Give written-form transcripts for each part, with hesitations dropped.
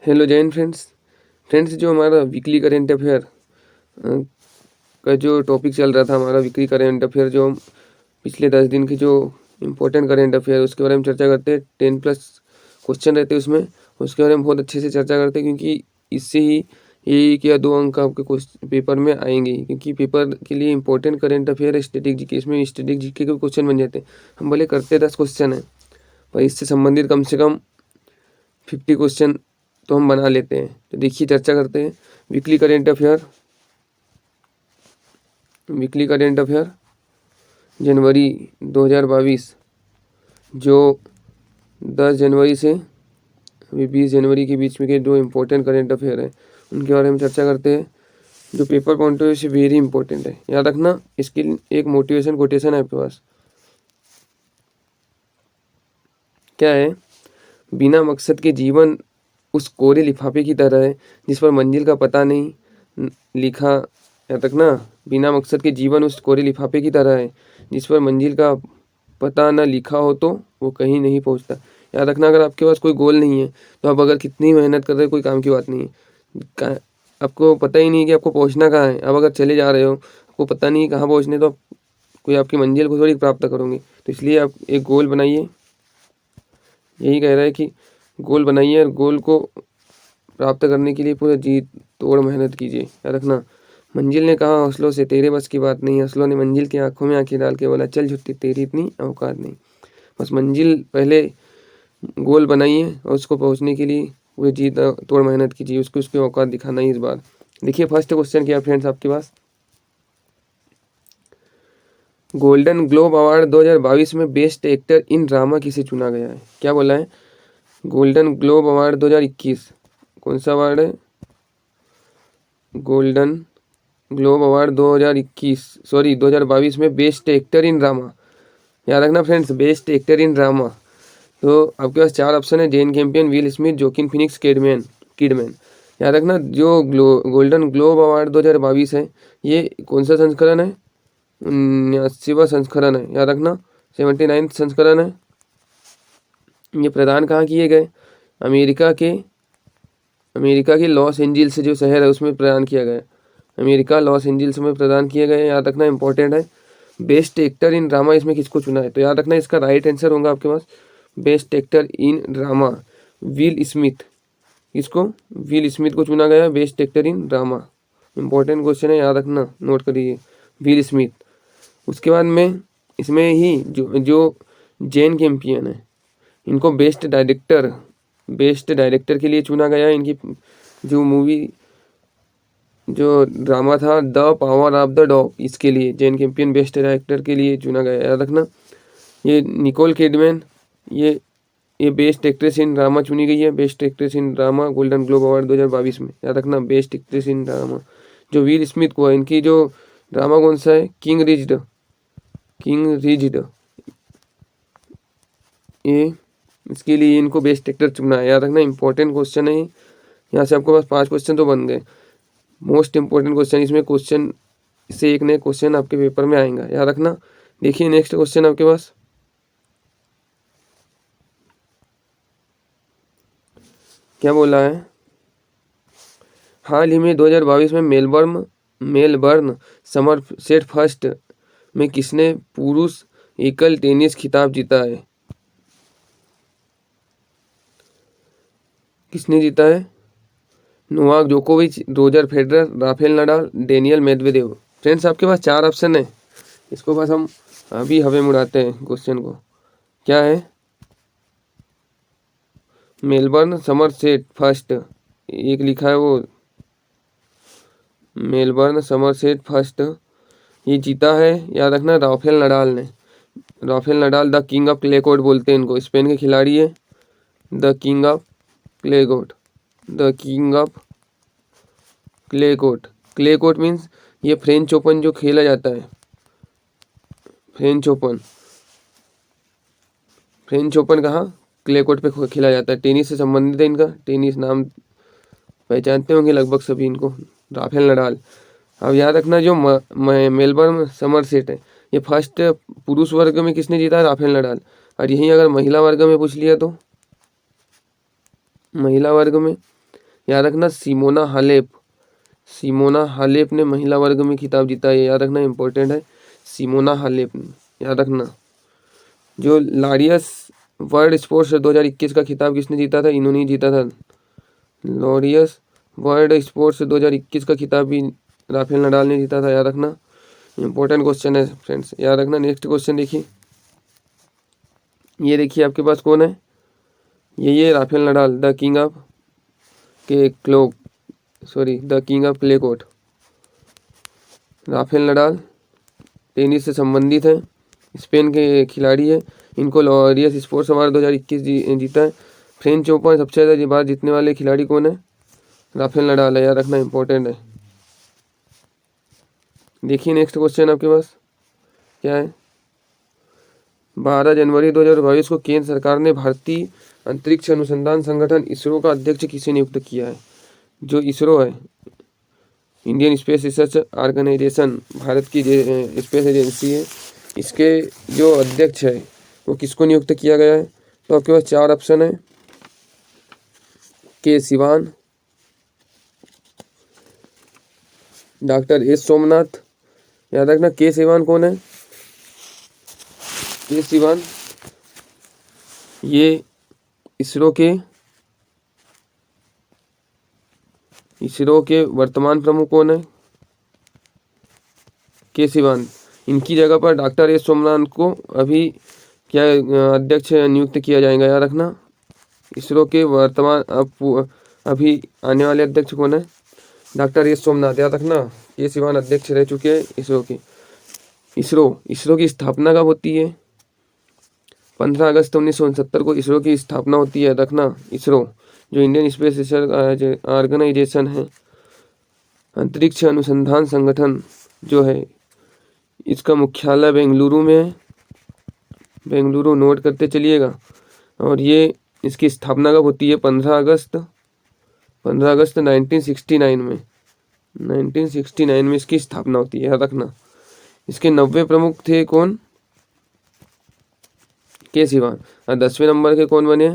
Hello Jain friends जो हमारा weekly current affair का जो टॉपिक चल रहा था, हमारा वीकली करेंट अफेयर जो पिछले 10 दिन के जो इम्पोर्टेंट करेंट अफेयर उसके बारे में चर्चा करते हैं। 10+ क्वेश्चन रहते हैं उसमें, उसके बारे में बहुत अच्छे से चर्चा करते हैं, क्योंकि इससे ही 1 या 2 अंक आपके पेपर में आएंगे। क्योंकि पेपर के लिए इंपॉर्टेंट करेंट अफेयर है स्टैटिक जीके, इसमें स्टैटिक जीके के क्वेश्चन बन जाते हैं। हम भले करते 10 क्वेश्चन है, पर इससे संबंधित कम से कम 50 क्वेश्चन तो हम बना लेते हैं। तो देखिए चर्चा करते हैं वीकली करेंट अफेयर जनवरी 2022, जो 10 जनवरी से 20 जनवरी के बीच में के जो इम्पोर्टेंट करेंट अफेयर है उनके बारे में चर्चा करते हैं, जो पेपर पॉइंट ऑफ व्यू से वेरी इंपॉर्टेंट है। याद रखना, इसके एक मोटिवेशन कोटेशन है आपके पास। क्या है? बिना मकसद के जीवन उस कोरे लिफाफे की तरह है जिस पर मंजिल का पता नहीं लिखा। याद रखना, बिना मकसद के जीवन उस कोरे लिफाफे की तरह है जिस पर मंजिल का पता ना लिखा हो तो वो कहीं नहीं पहुंचता। याद रखना, अगर आपके पास कोई गोल नहीं है तो आप अगर कितनी मेहनत कर रहे हो कोई काम की बात नहीं है। आपको पता ही नहीं कि आपको पहुंचना कहाँ है। अब अगर चले जा रहे हो, आपको पता नहीं कहाँ पहुंचने, तो कोई आपकी मंजिल को थोड़ी प्राप्त करोगे। तो इसलिए आप एक गोल बनाइए। यही कह रहा है कि गोल बनाइए और गोल को प्राप्त करने के लिए पूरा जी तोड़ मेहनत कीजिए। याद रखना, मंजिल ने कहा हौसलों से तेरे बस की बात नहीं, हौसलों ने मंजिल की आंखों में आंखें डाल के बोला चल झुट्टी तेरी इतनी औकात नहीं। बस मंजिल पहले गोल बनाइए और उसको पहुंचने के लिए पूरी जी तोड़ मेहनत कीजिए, उसको उसकी औकात दिखाना ही इस बार। देखिए फर्स्ट क्वेश्चन क्या फ्रेंड्स आपके पास। गोल्डन ग्लोब अवार्ड 2022 में बेस्ट एक्टर इन ड्रामा किसे चुना गया है? क्या बोला है? गोल्डन ग्लोब अवार्ड 2021 कौन सा अवार्ड है? गोल्डन ग्लोब अवार्ड 2022 में बेस्ट एक्टर इन ड्रामा। याद रखना friends, best actor in drama. तो आपके पास 4 ऑप्शन है: Jane Campion, Will Smith, Joaquin Phoenix, Kidman. याद रखना, जो गोल्डन ग्लोब अवार्ड 2022 है, ये कौन सा संस्करण है? 79वां संस्करण है। याद रखना, 79th संस्करण है। ये प्रदान कहाँ किए गए? अमेरिका के लॉस एंजिल्स जो शहर है उसमें प्रदान किया गया। अमेरिका लॉस एंजिल्स में प्रदान किए गए। याद रखना, इंपॉर्टेंट है। बेस्ट एक्टर इन ड्रामा इसमें किसको चुना है? तो याद रखना, इसका राइट आंसर होगा आपके पास best actor in drama Will Smith. किसको? विल स्मिथ को चुना गया best actor in drama. Important question है, याद रखना, नोट करिए, विल स्मिथ। उसके बाद में इसमें ही जो जेन कैम्पियन है, इनको बेस्ट डायरेक्टर के लिए चुना गया है। इनकी जो मूवी जो ड्रामा था the power of the dog, इसके लिए जेन कैम्पियन बेस्ट डायरेक्टर के लिए चुना गया। याद रखना, ये निकोल किडमैन ये बेस्ट एक्ट्रेस इन ड्रामा चुनी गई है। Best actress in drama golden globe award 2022 में। याद रखना, बेस्ट एक्ट्रेस इन ड्रामा। जो विल स्मिथ को है, इनकी जो ड्रामा कौन सा है? किंग रिच्ड, ये इसके लिए इनको बेस्ट एक्टर चुना है। याद रखना, इंपॉर्टेंट क्वेश्चन है। यहाँ से आपके पास 5 क्वेश्चन तो बन गए। मोस्ट इंपॉर्टेंट क्वेश्चन, इसमें क्वेश्चन से एक नए क्वेश्चन आपके पेपर में आएगा। याद रखना। देखिए नेक्स्ट क्वेश्चन आपके पास क्या बोला है। हाल ही में 2022 में मेलबर्न समर सेट फर्स्ट में किसने पुरुष एकल टेनिस खिताब जीता है? किसने जीता है? नोवाक जोकोविच, Roger Federer, Rafael Nadal, Daniel Medvedev. Friends आपके पास 4 ऑप्शन है, इसको बस हम अभी हवे में उड़ाते हैं क्वेश्चन को। क्या है? मेलबर्न समर सेट फर्स्ट, एक लिखा है वो मेलबर्न समर सेट फर्स्ट, ये जीता है। याद रखना, Rafael Nadal the king of clay court बोलते हैं इनको। स्पेन के खिलाड़ी है, the king of clay court. Clay court means ये फ्रेंच ओपन जो खेला जाता है, फ्रेंच ओपन कहाँ? क्ले कोर्ट पे खेला जाता है। टेनिस से संबंधित है इनका, टेनिस नाम पहचानते होंगे लगभग सभी इनको, राफेल नडाल। अब याद रखना, जो मेलबर्न समर सेट है, ये फर्स्ट पुरुष वर्ग में किसने जीता? Rafael Nadal. और यही अगर महिला वर्ग में पूछ लिया तो महिला वर्ग में याद रखना सिमोना हालेप ने महिला वर्ग में खिताब जीता है, याद रखना इंपॉर्टेंट है। सिमोना हालेप ने, याद रखना। जो लॉरियस वर्ल्ड स्पोर्ट्स 2021 का खिताब किसने जीता था? इन्होंने जीता था। लॉरियस वर्ल्ड स्पोर्ट्स 2021 का खिताब भी राफेल नडाल ने जीता था, याद रखना। इंपॉर्टेंट क्वेश्चन है फ्रेंड्स, याद रखना। नेक्स्ट क्वेश्चन देखिए, ये देखिए आपके पास कौन है? ये Rafael Nadal, the king of clay court. Rafael Nadal tennis से संबंधित है, स्पेन के खिलाड़ी है। इनको लॉरियस स्पोर्ट्स अवार्ड 2021 जीता है। फ्रेंच ओपन सबसे ज़्यादा बार जीतने वाले खिलाड़ी कौन है? राफेल नडाल है, याद रखना इंपॉर्टेंट है। देखिए नेक्स्ट क्वेश्चन आपके पास क्या है? 12 जनवरी 2022 को केंद्र सरकार ने भारतीय अंतरिक्ष अनुसंधान संगठन इसरो का अध्यक्ष किसे नियुक्त किया है? जो इसरो है, Indian space research organisation, Bharat की स्पेस एजेंसी है, इसके जो अध्यक्ष है वो किसको नियुक्त किया गया है? तो आपके पास 4 ऑप्शन है। के सिवान, डॉक्टर एस सोमनाथ, याद रखना। के सिवान कौन है? के सिवान ये इसरो के वर्तमान प्रमुख कौन है? के सिवान। इनकी जगह पर डॉक्टर एस सोमनाथ को अभी क्या अध्यक्ष नियुक्त किया जाएगा, याद रखना। इसरो के वर्तमान अभी आने वाले अध्यक्ष कौन है? डॉक्टर एस सोमनाथ, याद रखना। के सिवान अध्यक्ष रह चुके हैं इसरो के। इसरो की स्थापना कब होती है? 15 अगस्त 1969 को इसरो की स्थापना होती है, याद रखना। इसरो जो इंडियन स्पेस रिसर्च ऑर्गेनाइजेशन है, अंतरिक्ष अनुसंधान संगठन जो है, इसका मुख्यालय बेंगलुरु में है। बेंगलुरु नोट करते चलिएगा। और ये इसकी स्थापना कब होती है? 15 अगस्त 1969 में। 1969 में इसकी स्थापना होती है, याद रखना। इसके 90 प्रमुख थे कौन? के सिवान। और 10वें नंबर के कौन बने?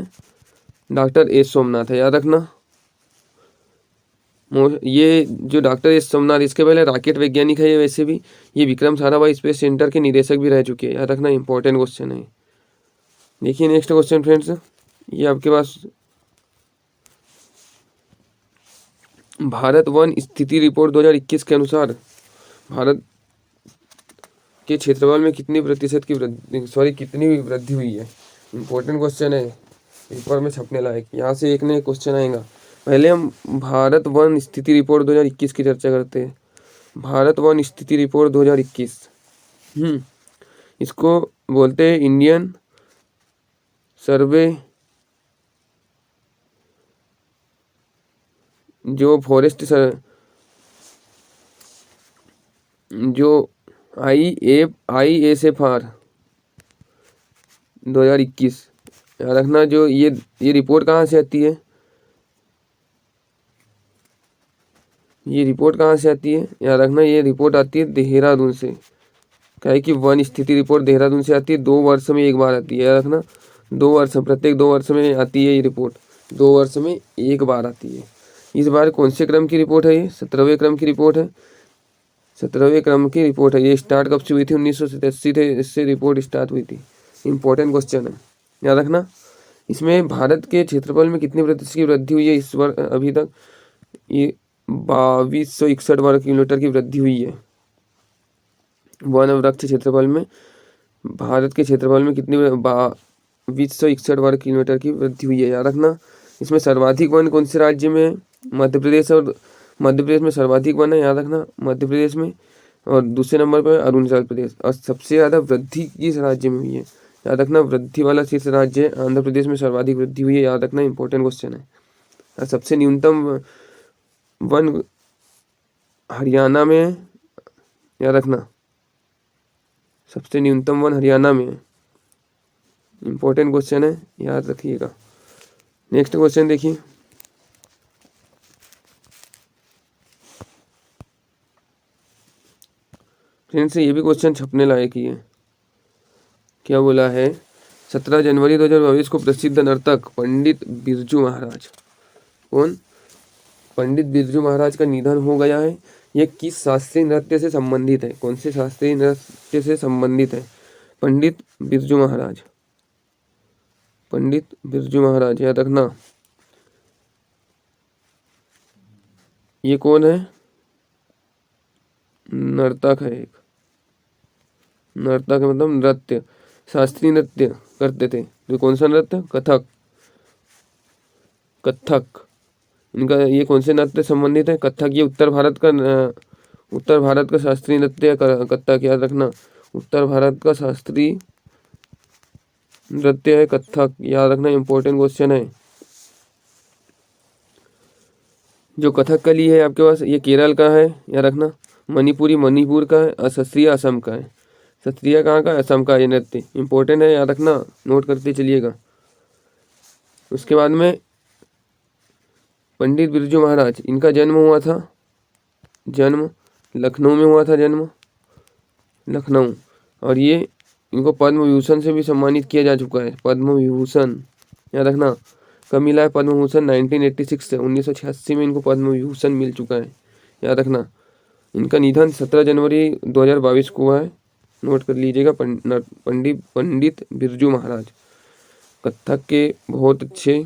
डॉक्टर एस सोमनाथ है, याद रखना। ये जो डॉक्टर एस सोमनाथ, इसके पहले रॉकेट वैज्ञानिक है ये, वैसे भी ये विक्रम साराभाई स्पेस सेंटर के निदेशक भी रह चुके हैं, याद रखना। इंपॉर्टेंट क्वेश्चन है। देखिए नेक्स्ट क्वेश्चन फ्रेंड्स, ये आपके पास भारत वन स्थिति रिपोर्ट 2021 के अनुसार भारत के क्षेत्रफल में कितनी वृद्धि हुई है? इंपॉर्टेंट क्वेश्चन है, पेपर में छपने लायक। यहाँ से एक न एक क्वेश्चन आएगा। पहले हम भारत वन स्थिति रिपोर्ट 2021 की चर्चा करते हैं। भारत वन स्थिति रिपोर्ट 2021, इसको बोलते हैं इंडियन सर्वे जो फॉरेस्ट जो ISFR 2021, याद रखना। जो ये रिपोर्ट कहाँ से आती है? ये रिपोर्ट कहाँ से आती है, याद रखना। ये रिपोर्ट आती है देहरादून से। क्या है कि वन स्थिति रिपोर्ट देहरादून से आती है, 2 वर्ष में एक बार आती है, याद रखना। प्रत्येक 2 वर्ष में आती है ये रिपोर्ट, 2 वर्ष में एक बार आती है। इस बार कौन से क्रम की रिपोर्ट है? ये 17वें क्रम की रिपोर्ट है। 17वें क्रम की रिपोर्ट है। ये स्टार्ट कब से हुई थी? 1987 थे इससे रिपोर्ट स्टार्ट हुई थी। इंपॉर्टेंट क्वेश्चन है, याद रखना। इसमें भारत के क्षेत्रफल में कितनी प्रतिशत की वृद्धि हुई है इस बार अभी तक? ये 2261 वर्ग किलोमीटर की वृद्धि हुई है। वन वृक्ष क्षेत्रफल में भारत के क्षेत्रफल में कितनी 2261 वर्ग किलोमीटर की वृद्धि हुई है, याद रखना। इसमें सर्वाधिक वन कौन से राज्य में है? मध्य प्रदेश में सर्वाधिक वन है, याद रखना, मध्य प्रदेश में। और दूसरे नंबर पर अरुणाचल प्रदेश। और सबसे ज़्यादा वृद्धि किस राज्य में हुई है, याद रखना। वृद्धि वाला शीर्ष राज्य है आंध्र प्रदेश में, सर्वाधिक वृद्धि हुई है, याद रखना। इंपॉर्टेंट क्वेश्चन है। और सबसे न्यूनतम वन हरियाणा में है, याद रखना। सबसे न्यूनतम वन हरियाणा में है। इंपॉर्टेंट क्वेश्चन है, याद रखिएगा। नेक्स्ट क्वेश्चन देखिए, फ्रेंड्स ये भी क्वेश्चन छपने लायक ही है। क्या बोला है? 17 जनवरी 2022 को प्रसिद्ध नर्तक पंडित बिरजू महाराज, कौन? पंडित बिरजू महाराज का निधन हो गया है, ये किस शास्त्रीय नृत्य से संबंधित है? कौन से शास्त्रीय नृत्य से संबंधित है? पंडित बिरजू महाराज, पंडित बिरजू महाराज याद रखना। ये कौन है? नर्तक है एक। नर्तक मतलब नृत्य, शास्त्रीय नृत्य करते थे। तो कौन सा नृत्य? कथक। कथक इनका, ये कौन से नृत्य संबंधित है? कथक। ये उत्तर भारत का शास्त्रीय नृत्य कथक, याद रखना। उत्तर भारत का शास्त्रीय नृत्य है कथक, याद रखना, इंपॉर्टेंट क्वेश्चन है। जो कथकली है आपके पास, ये केरल का है, याद रखना। मणिपुरी मणिपुर का है, और सत्रिया असम का है। सत्रिया कहाँ का? असम का। ये नृत्य इंपॉर्टेंट है, याद रखना, नोट करते चलिएगा। उसके बाद में पंडित बिरजू महाराज, इनका जन्म हुआ था, जन्म लखनऊ में हुआ था, जन्म लखनऊ। और ये इनको पद्म विभूषण से भी सम्मानित किया जा चुका है, पद्म विभूषण, याद रखना। कब मिला है पद्म विभूषण? 1986 से 1986 में इनको पद्म विभूषण मिल चुका है, याद रखना। इनका निधन 17 जनवरी 2022 को हुआ है, नोट कर लीजिएगा। पंडित बिरजू महाराज कथक के बहुत अच्छे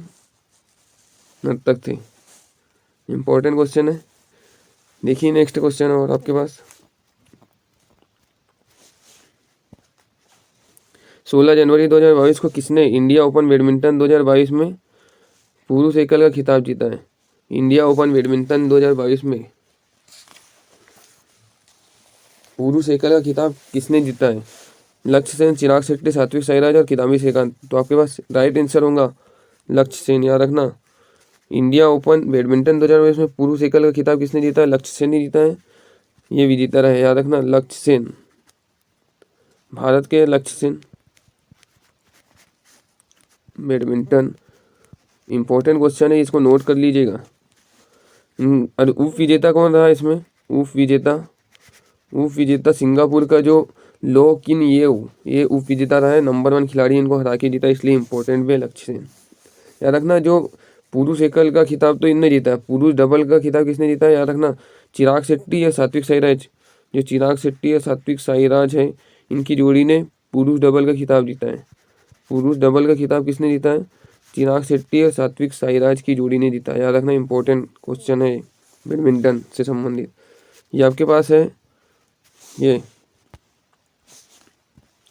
नर्तक थे, इंपॉर्टेंट क्वेश्चन है। देखिए नेक्स्ट क्वेश्चन और आपके पास। 16 जनवरी 2022 को किसने इंडिया ओपन बैडमिंटन 2022 में पुरुष एकल का खिताब जीता है? इंडिया ओपन बैडमिंटन 2022 में पुरुष एकल का खिताब किसने जीता है? लक्ष्य सेन, चिराग शेट्टी, सात्विक साईराज और किदाम्बी श्रीकांत। तो आपके पास राइट आंसर होगा लक्ष्य सेन, याद रखना। इंडिया ओपन बैडमिंटन 2022 में पुरुष एकल का खिताब किसने जीता है? लक्ष्य सेन ने जीता है, ये भी जीता रहे, याद रखना, लक्ष्य सेन, भारत के लक्ष्य सेन। बैडमिंटन इंपॉर्टेंट क्वेश्चन है, इसको नोट कर लीजिएगा। और उप विजेता कौन रहा इसमें? उप विजेता सिंगापुर का जो लो किन ये उप विजेता रहा है, नंबर 1 खिलाड़ी, इनको हरा के जीता, इसलिए इंपॉर्टेंट भी लक्ष्य सेन, याद रखना। जो पुरुष एकल का खिताब तो इनने जीता है, पुरुष डबल का खिताब किसने जीता है? याद रखना, चिराग शेट्टी या सात्विक साईराज। जो चिराग शेट्टी या सात्विक साईराज है, इनकी जोड़ी ने पुरुष डबल का खिताब जीता है। पुरुष डबल का खिताब किसने जीता है? चिराग शेट्टी और सात्विक साईराज की जोड़ी ने जीता है, याद रखना, इंपॉर्टेंट क्वेश्चन है बैडमिंटन से संबंधित। ये आपके पास है, ये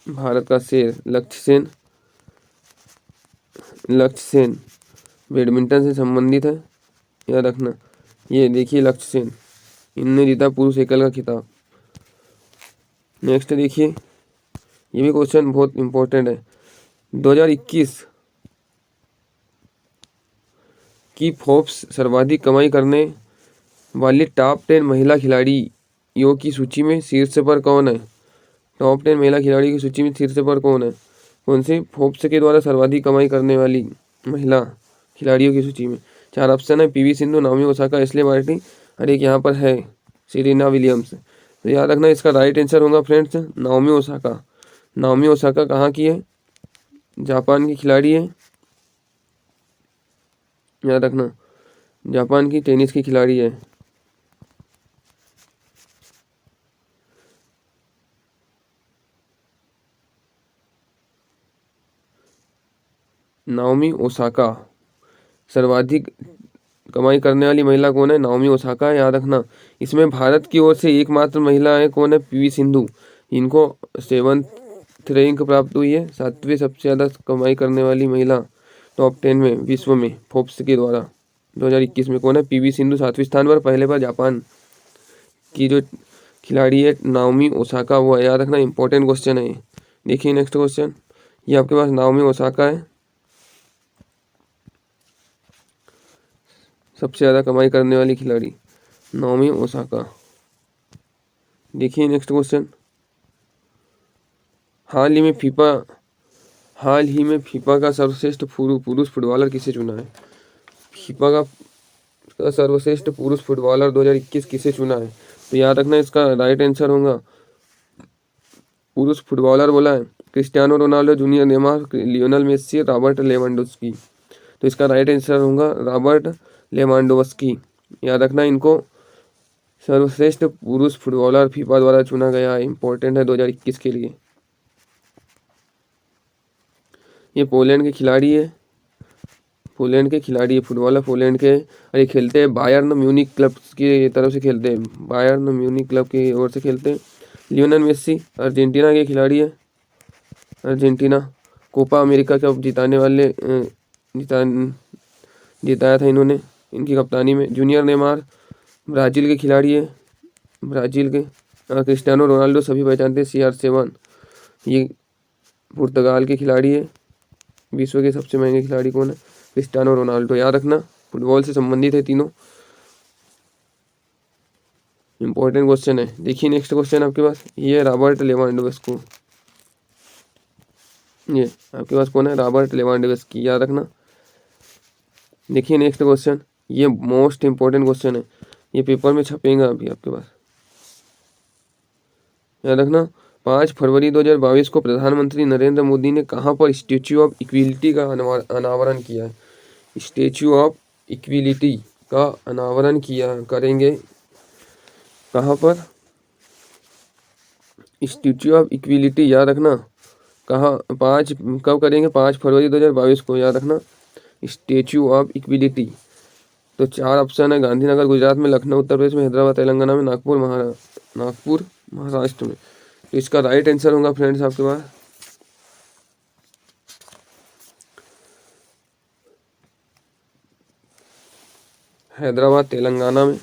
भारत का शेर लक्ष्य सेन, लक्ष्य सेन बैडमिंटन से संबंधित है, याद रखना। ये देखिए लक्ष्य सेन, इनने जीता पुरुष एकल का खिताब। नेक्स्ट देखिए, ये भी क्वेश्चन बहुत इंपॉर्टेंट है। 2021 की फोर्ब्स सर्वाधिक कमाई करने वाली टॉप 10 महिला खिलाड़ियों की सूची में शीर्ष पर कौन है? टॉप 10 महिला खिलाड़ियों की सूची में शीर्ष पर कौन है? कौन सी फोर्ब्स के द्वारा सर्वाधिक कमाई करने वाली महिला खिलाड़ियों की सूची में? 4 ऑप्शन है, PV Sindhu, Naomi Osaka, Ashleigh Barty, और एक यहाँ पर है सेरेना विलियम्स। तो याद रखना, इसका राइट आंसर होगा friends Naomi Osaka. Naomi Osaka कहाँ की है? जापान की खिलाड़ी है, याद रखना, जापान की टेनिस की खिलाड़ी है। नाओमी ओसाका, सर्वाधिक कमाई करने वाली महिला कौन है? नाओमी ओसाका, याद रखना। इसमें भारत की ओर से एकमात्र महिला है, कौन है? पीवी सिंधु, इनको 7th रैंक प्राप्त हुई है, 7वीं सबसे ज़्यादा कमाई करने वाली महिला टॉप 10 में विश्व में फोर्ब्स के द्वारा 2021 में कौन है? पीवी सिंधु 7वें स्थान पर, पहले पर जापान की जो खिलाड़ी है नाओमी ओसाका, वो याद रखना, इंपॉर्टेंट क्वेश्चन है ये। देखिए नेक्स्ट क्वेश्चन, ये आपके पास नाओमी ओसाका है, सबसे ज़्यादा कमाई करने वाली खिलाड़ी नाओमी ओसाका। देखिए नेक्स्ट क्वेश्चन, हाल ही में फीफा का सर्वश्रेष्ठ पुरुष फुटबॉलर किसे चुना है? फीफा का सर्वश्रेष्ठ पुरुष फुटबॉलर 2021 किसे चुना है? तो याद रखना, इसका राइट आंसर होगा, पुरुष फुटबॉलर बोला है Cristiano Ronaldo, junior Neymar, Lionel Messi, Robert Lewandowski. तो इसका राइट आंसर होगा रॉबर्ट लेवांडोव्स्की। याद रखना इनको सर्वश्रेष्ठ पुरुष फुटबॉलर फीफा द्वारा चुना गया है, इंपॉर्टेंट है 2021 के लिए। ये पोलैंड के खिलाड़ी है, पोलैंड के खिलाड़ी फुटबॉलर पोलैंड के, और ये खेलते हैं बायर्न म्यूनिक क्लब की तरफ से खेलते हैं, बायर्न म्यूनिक क्लब की ओर से खेलते हैं। लियोनेल मेसी अर्जेंटीना के खिलाड़ी है, अर्जेंटीना कोपा अमेरिका कप जिताने वाले जिताया था इन्होंने इनकी कप्तानी में। जूनियर नेमार ब्राज़ील के खिलाड़ी है, ब्राज़ील के। क्रिस्टियानो रोनाल्डो सभी पहचानते हैं, CR7 ये पुर्तगाल के खिलाड़ी है। विश्व के सबसे महंगे खिलाड़ी कौन है? Cristiano Ronaldo. याद रखना फुटबॉल से संबंधित है तीनों, इंपॉर्टेंट क्वेश्चन है। देखिए नेक्स्ट क्वेश्चन आपके पास, ये रॉबर्ट लेवांडोव्स्की, ये आपके पास कौन है? रॉबर्ट लेवांडोव्स्की, याद रखना। देखिए नेक्स्ट क्वेश्चन, ये मोस्ट इंपॉर्टेंट क्वेश्चन है, ये पेपर में छपेगा अभी आपके पास, याद रखना। 5 फरवरी 2022 को प्रधानमंत्री नरेंद्र मोदी ने कहाँ पर स्टैच्यू ऑफ इक्विलिटी का अनावरण किया है? स्टैच्यू ऑफ इक्विलिटी का अनावरण करेंगे कहाँ पर? स्टैच्यू ऑफ इक्विलिटी, याद रखना। कब करेंगे? 5 फरवरी 2022 को, याद रखना। स्टैच्यू ऑफ इक्विलिटी, तो 4 ऑप्शन है, गांधीनगर गुजरात में, लखनऊ उत्तर प्रदेश में, हैदराबाद तेलंगाना में, नागपुर महाराष्ट्र में। तो इसका राइट आंसर होगा फ्रेंड्स आपके पास हैदराबाद तेलंगाना में।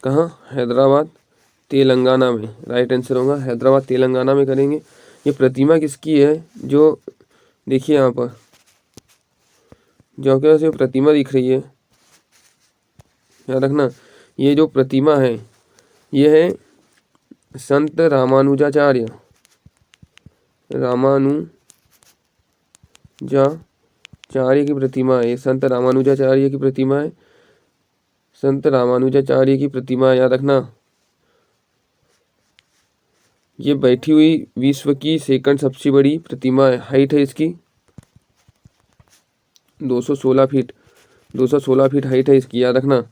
कहाँ? हैदराबाद तेलंगाना में, राइट आंसर होगा हैदराबाद तेलंगाना में करेंगे। ये प्रतिमा किसकी है? जो देखिए यहाँ पर जो आपके पास ये प्रतिमा दिख रही है, याद रखना, ये जो प्रतिमा है ये है संत रामानुजाचार्य की प्रतिमा है। ये संत रामानुजाचार्य की प्रतिमा है, संत रामानुजाचार्य की प्रतिमा, याद रखना। ये बैठी हुई विश्व की सेकंड सबसे बड़ी प्रतिमा है। हाइट है इसकी 216 फीट, 216 फीट हाइट है इसकी, याद रखना।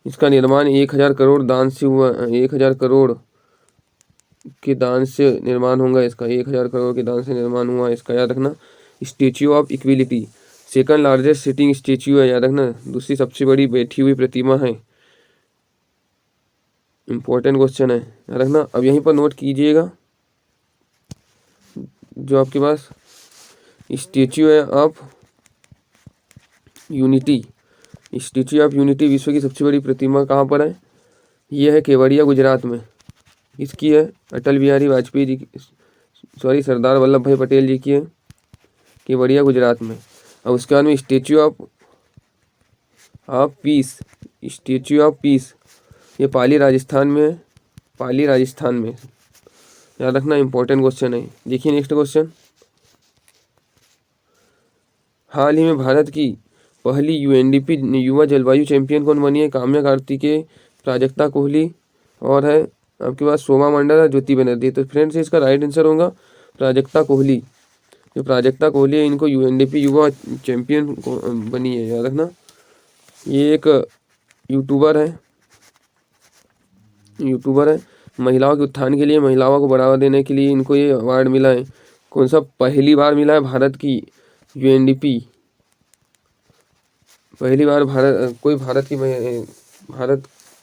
इसका निर्माण 1000 करोड़ दान से हुआ, 1000 करोड़ के दान से निर्माण होगा इसका, 1000 करोड़ के दान से निर्माण हुआ इसका, याद रखना। Statue of equality second largest sitting statue है, याद रखना, दूसरी सबसे बड़ी बैठी हुई प्रतिमा है। इंपॉर्टेंट क्वेश्चन है, याद रखना। अब यहीं पर नोट कीजिएगा, जो आपके पास स्टैच्यू है of unity, statue of unity विश्व की सबसे बड़ी प्रतिमा कहाँ पर है? यह है केवड़िया गुजरात में। इसकी है अटल बिहारी वाजपेयी जी की, सरदार वल्लभ भाई पटेल जी की है, केवड़िया गुजरात में। और उसके बाद में statue of peace, statue of peace ये पाली राजस्थान में है, पाली राजस्थान में, याद रखना। इंपॉर्टेंट क्वेश्चन है। देखिए नेक्स्ट क्वेश्चन, हाल ही में भारत की पहली UNDP युवा जलवायु चैंपियन कौन बनी है? काम्या कार्तिकेय, प्राजक्ता कोहली और है आपके पास सोमा मंडल और ज्योति बनर्जी। तो फ्रेंड्स इसका राइट आंसर होगा प्राजक्ता कोहली। जो प्राजक्ता कोहली है इनको UNDP युवा चैंपियन बनी है, याद रखना। ये एक यूट्यूबर है, महिलाओं के उत्थान के लिए, महिलाओं को बढ़ावा देने के लिए इनको ये अवार्ड मिला है। कौन सा? पहली बार मिला है भारत की UNDP, पहली बार भारत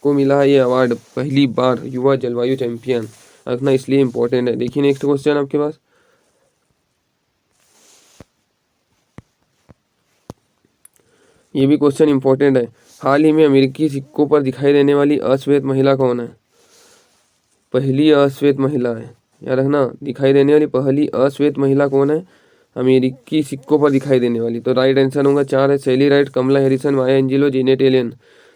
को मिला है ये अवार्ड, पहली बार युवा जलवायु चैंपियन रखना, इसलिए इम्पोर्टेंट है। देखिए नेक्स्ट क्वेश्चन आपके पास, ये भी क्वेश्चन इंपॉर्टेंट है। हाल ही में अमेरिकी सिक्कों पर दिखाई देने वाली अश्वेत महिला कौन है? पहली अश्वेत महिला है, याद रखना। दिखाई देने वाली पहली अश्वेत महिला कौन है? अमेरिकी सिक्कों पर दिखाई देने वाली। तो राइट आंसर होगा 4 है, सैली राइट, कमला हैरिसन, माया एंजिलो, जेनेट एलेन।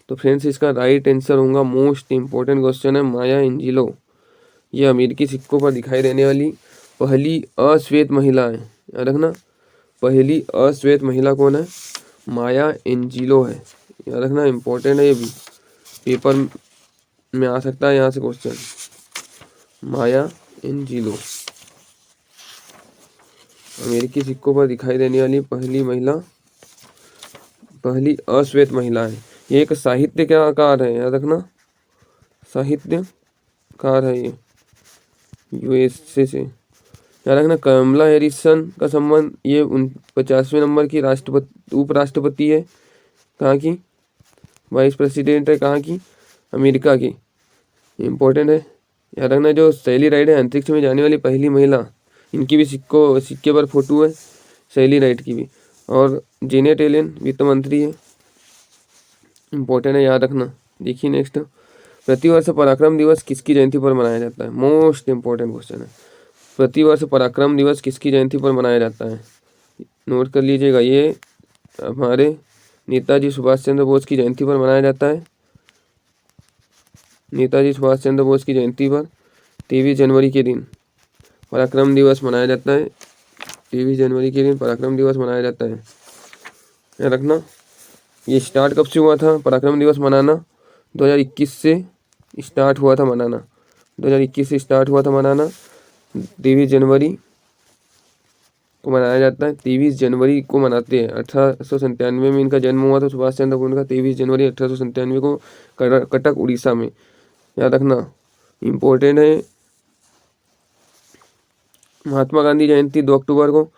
तो फ्रेंड्स इसका राइट आंसर होगा, मोस्ट इंपॉर्टेंट क्वेश्चन है, माया एंजिलो। ये अमेरिकी सिक्कों पर दिखाई देने वाली पहली अश्वेत महिला है, याद रखना। पहली अश्वेत महिला कौन है? माया एंजिलो है, याद रखना। इंपॉर्टेंट है, ये भी पेपर में आ सकता है यहाँ से क्वेश्चन। माया एंजिलो अमेरिकी सिक्कों पर दिखाई देने वाली पहली अश्वेत महिला है। ये एक साहित्यकार है, याद रखना, साहित्यकार है ये, यूएसए से। याद रखना कमला हैरिसन का संबंध, ये 50वें नंबर की राष्ट्रपति उपराष्ट्रपति है, कहाँ की, वाइस प्रेसिडेंट है कहाँ की, अमेरिका की, इम्पोर्टेंट है। याद रखना जो सैली राइड है अंतरिक्ष में जाने वाली पहली महिला, इनकी भी सिक्के पर फोटो है, सैली राइड की भी। और जेनेट एलेन वित्त मंत्री है, इम्पोर्टेंट है, याद रखना। देखिए नेक्स्ट, प्रतिवर्ष पराक्रम दिवस किसकी जयंती पर मनाया जाता है? मोस्ट इम्पोर्टेंट क्वेश्चन है। प्रतिवर्ष पराक्रम दिवस किसकी जयंती पर मनाया जाता है? नोट कर लीजिएगा, ये हमारे नेताजी सुभाष चंद्र बोस की जयंती पर मनाया जाता है। नेताजी सुभाष चंद्र बोस की जयंती पर 23 जनवरी के दिन पराक्रम दिवस मनाया जाता है। 23 जनवरी के दिन पराक्रम दिवस मनाया जाता है, याद रखना। ये स्टार्ट कब से हुआ था पराक्रम दिवस मनाना? 2021 से स्टार्ट हुआ था मनाना, 2021 से स्टार्ट हुआ था मनाना। 23 जनवरी को मनाया जाता है, 23 जनवरी को मनाते हैं। 1897 में इनका जन्म हुआ था, सुभाष चंद्र बोस का 23 जनवरी 1897 को कटक उड़ीसा में, याद रखना, इम्पोर्टेंट है। महात्मा गांधी जयंती 2 अक्टूबर को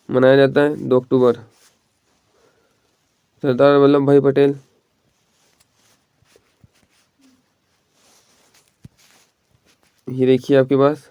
मनाया जाता है, 2 अक्टूबर। सरदार वल्लभ भाई पटेल, ये देखिए आपके पास